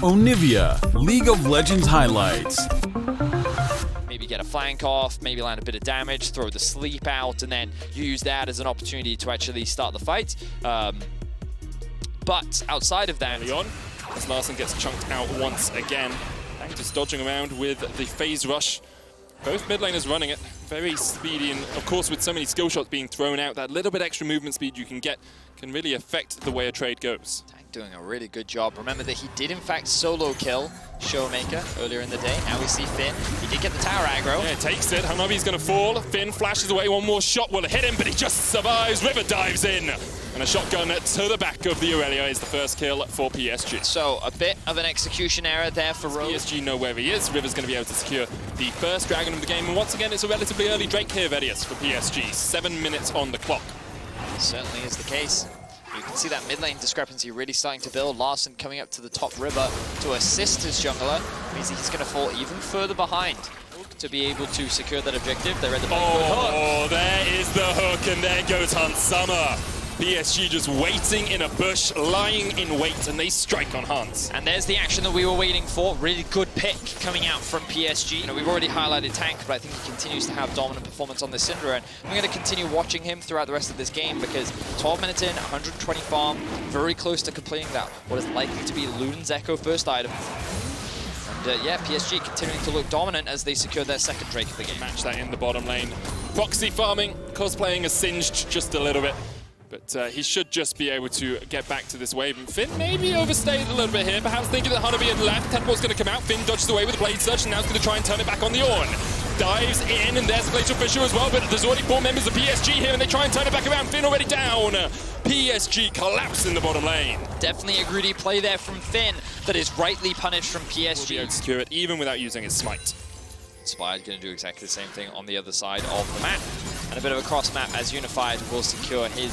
Onivia, League of Legends highlights. Maybe get a flank off, maybe land a bit of damage, throw the sleep out, and then you use that as an opportunity to actually start the fight. But outside of that, early on, as Larsen gets chunked out once again. Tank just dodging around with the phase rush. Both mid laners running it, very speedy, and of course with so many skill shots being thrown out, that little bit extra movement speed you can get can really affect the way a trade goes. Tank doing a really good job. Remember that he did in fact solo kill Showmaker earlier in the day. Now we see Finn. He did get the tower aggro. Yeah, takes it. Hanabi's going to fall. Finn flashes away. One more shot will hit him, but he just survives. River dives in. And a shotgun to the back of the Aurelia is the first kill for PSG. So a bit of an execution error there for Rogue. PSG know where he is. River's going to be able to secure the first dragon of the game. And once again, it's a relatively early Drake here, Vedius, for PSG. 7 minutes on the clock. Certainly is the case. You can see that mid lane discrepancy really starting to build. Larsen coming up to the top river to assist his jungler. Means he's going to fall even further behind to be able to secure that objective. They're at the hook. There is the hook, and there goes Hans Summer. PSG just waiting in a bush, lying in wait, and they strike on Hans. And there's the action that we were waiting for. Really good pick coming out from PSG. You know, we've already highlighted Tank, but I think he continues to have dominant performance on this Syndra, and I'm going to continue watching him throughout the rest of this game because 12 minutes in, 120 farm, very close to completing that. What is likely to be Luden's Echo first item. And yeah, PSG continuing to look dominant as they secure their second Drake of the game. Match that in the bottom lane. Foxy farming, cosplaying as Singed just a little bit. But he should just be able to get back to this wave. And Finn maybe overstayed a little bit here, perhaps thinking that Hanabi had left. Tempo's going to come out. Finn dodges away with a Blade Surge, and now he's going to try and turn it back on the Ornn. Dives in, and there's Glacial Fissure as well, but there's already 4 members of PSG here, and they try and turn it back around. Finn already down. PSG collapse in the bottom lane. Definitely a greedy play there from Finn that is rightly punished from PSG. Will be able to secure it even without using his smite. Inspired going to do exactly the same thing on the other side of the map. And a bit of a cross map as Unified will secure his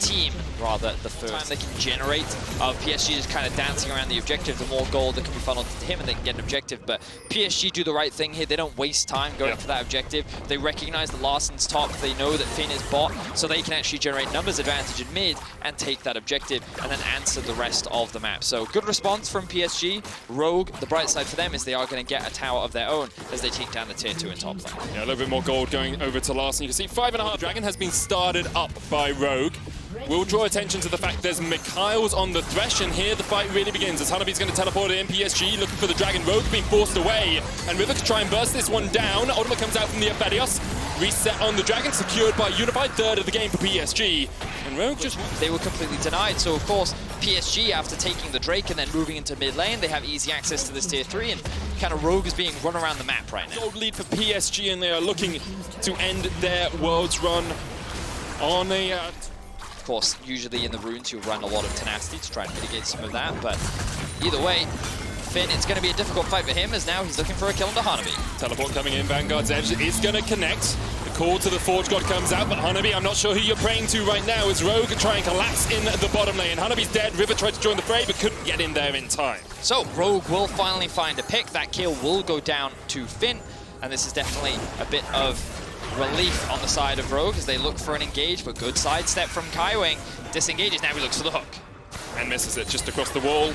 team, rather, the first time they can generate. PSG is kind of dancing around the objective. The more gold that can be funneled to him, and they can get an objective. But PSG do the right thing here. They don't waste time going for that objective. They recognize that Larsen's top. They know that Finn is bot, so they can actually generate numbers advantage in mid and take that objective and then answer the rest of the map. So good response from PSG. Rogue, the bright side for them is they are going to get a tower of their own as they take down the tier 2 in top lane. Yeah, a little bit more gold going over to Larsen. You can see 5.5. The dragon has been started up by Rogue. We'll draw attention to the fact there's Mikhail's on the Thresh, and here the fight really begins as Hanabi's going to teleport in. PSG looking for the dragon. Rogue being forced away, and River can try and burst this one down. Ultimate comes out from the Aphelios. Reset on the dragon, secured by Unified. Third of the game for PSG. And Rogue just... They were completely denied, so of course PSG, after taking the Drake and then moving into mid lane, they have easy access to this tier 3, and kind of Rogue is being run around the map right now. Gold lead for PSG, and they are looking to end their Worlds run on a... Of course, usually in the runes you'll run a lot of tenacity to try and mitigate some of that, but either way, Finn, it's going to be a difficult fight for him as now he's looking for a kill into Hanabi. Teleport coming in, Vanguard's Edge is going to connect. The call to the Forge God comes out, but Hanabi, I'm not sure who you're praying to right now as Rogue try and collapse in the bottom lane. Hanabi's dead, River tried to join the fray but couldn't get in there in time. So Rogue will finally find a pick. That kill will go down to Finn, and this is definitely a bit of relief on the side of Rogue as they look for an engage, but good sidestep from Kaiwing. Disengages, now he looks for the hook. And misses it just across the wall.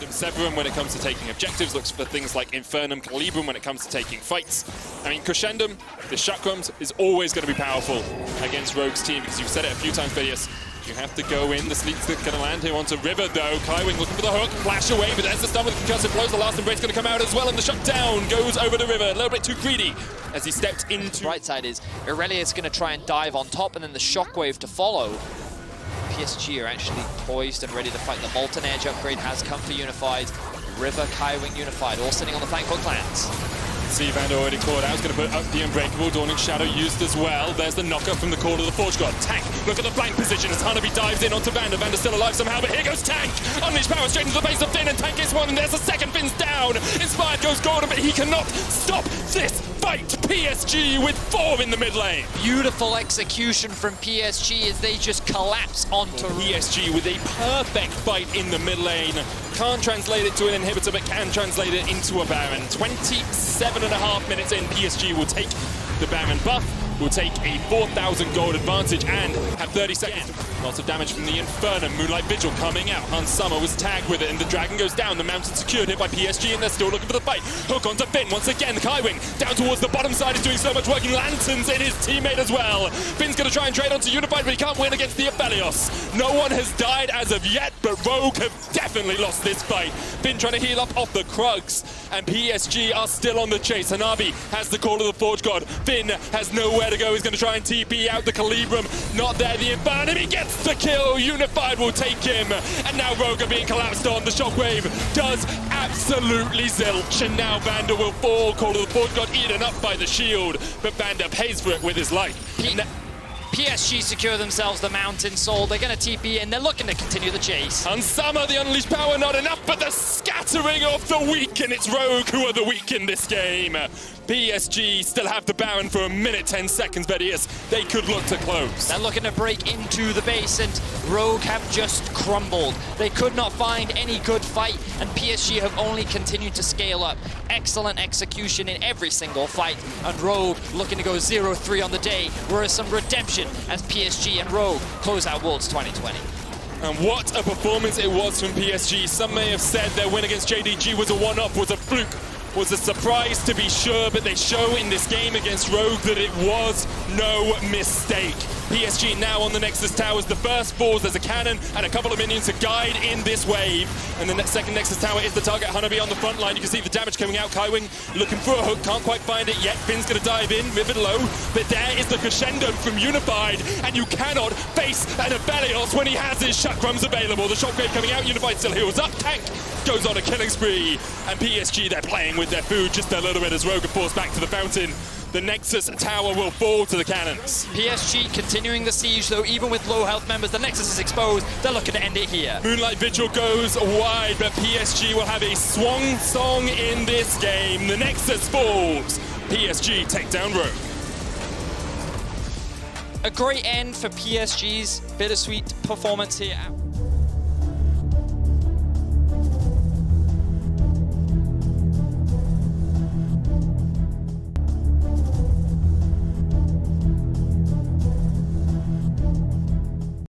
Severum when it comes to taking objectives, looks for things like Infernum, Calibrum when it comes to taking fights. I mean, Crescendum, the Chakrams, is always going to be powerful against Rogue's team because you've said it a few times, Vedius. You have to go in. The sleep's going to land here onto River, though. Kaiwing looking for the hook, flash away, but there's the stun with the concussive blows. The last embrace going to come out as well, and the shutdown goes over the River. A little bit too greedy as he stepped into... The right side is Aurelia is going to try and dive on top, and then the shockwave to follow. PSG are actually poised and ready to fight. The Molten Edge upgrade has come for Unified. River, Kaiwing, Unified, all sitting on the flank for clans. See Vander already caught out. He's going to put up the Unbreakable. Dawning Shadow used as well. There's the knocker from the call of the Forge God. Tank, look at the flank position as Hanabi dives in onto Vander. Vander's still alive somehow, but here goes Tank. Unleash power straight into the base of Finn, and Tank gets one, and there's the second. Finn's down. Inspired goes Gordon, but he cannot stop this fight. PSG with 4 in the mid lane. Beautiful execution from PSG as they just collapse onto PSG with a perfect fight in the mid lane. Can't translate it to an inhibitor, but can translate it into a Baron. 27.5 minutes in, PSG will take the Baron buff. will take a 4,000 gold advantage and have 30 seconds. Lots of damage from the Infernum. Moonlight Vigil coming out. Hans Summer was tagged with it, and the Dragon goes down. The Mountain secured, hit by PSG, and they're still looking for the fight. Hook onto Finn once again. Kaiwing down towards the bottom side is doing so much working. Lanterns in his teammate as well. Finn's going to try and trade onto Unified, but he can't win against the Aphelios. No one has died as of yet, but Rogue have definitely lost this fight. Finn trying to heal up off the Krugs, and PSG are still on the chase. Hanabi has the call of the Forge God. Finn has nowhere to go. He's going to try and TP out the Calibrum. Not there, the Infernum. He gets the kill. Unified will take him. And now Rogue are being collapsed on. The Shockwave does absolutely zilch. And now Vander will fall. Call of the Forge God eaten up by the shield. But Vander pays for it with his life. PSG secure themselves the Mountain Soul. They're going to TP and they're looking to continue the chase. And Summer, the unleashed power, not enough, but the scattering of the weak, and it's Rogue who are the weak in this game. PSG still have the Baron for a minute, 10 seconds, Vedius. They could look to close. They're looking to break into the base, and Rogue have just crumbled. They could not find any good fight, and PSG have only continued to scale up. Excellent execution in every single fight, and Rogue looking to go 0-3 on the day, whereas some redemption as PSG and Rogue close out Worlds 2020. And what a performance it was from PSG. Some may have said their win against JDG was a one-off, was a fluke, was a surprise to be sure, but they show in this game against Rogue that it was no mistake. PSG now on the Nexus Towers. The first falls, there's a cannon and a couple of minions to guide in this wave. And the second Nexus Tower is the target. Hanabi on the front line. You can see the damage coming out. Kaiwing looking for a hook, can't quite find it yet. Finn's going to dive in, Vivid low. But there is the crescendo from Unified, and you cannot face an Aphelios when he has his chakrams available. The Shockwave coming out, Unified still heals up. Tank goes on a killing spree. And PSG, they're playing with their food just a little bit as Rogue are forced back to the fountain. The Nexus Tower will fall to the cannons. PSG continuing the siege, though, even with low health members. The Nexus is exposed. They're looking to end it here. Moonlight Vigil goes wide, but PSG will have a swan song in this game. The Nexus falls. PSG take down Rogue. A great end for PSG's bittersweet performance here.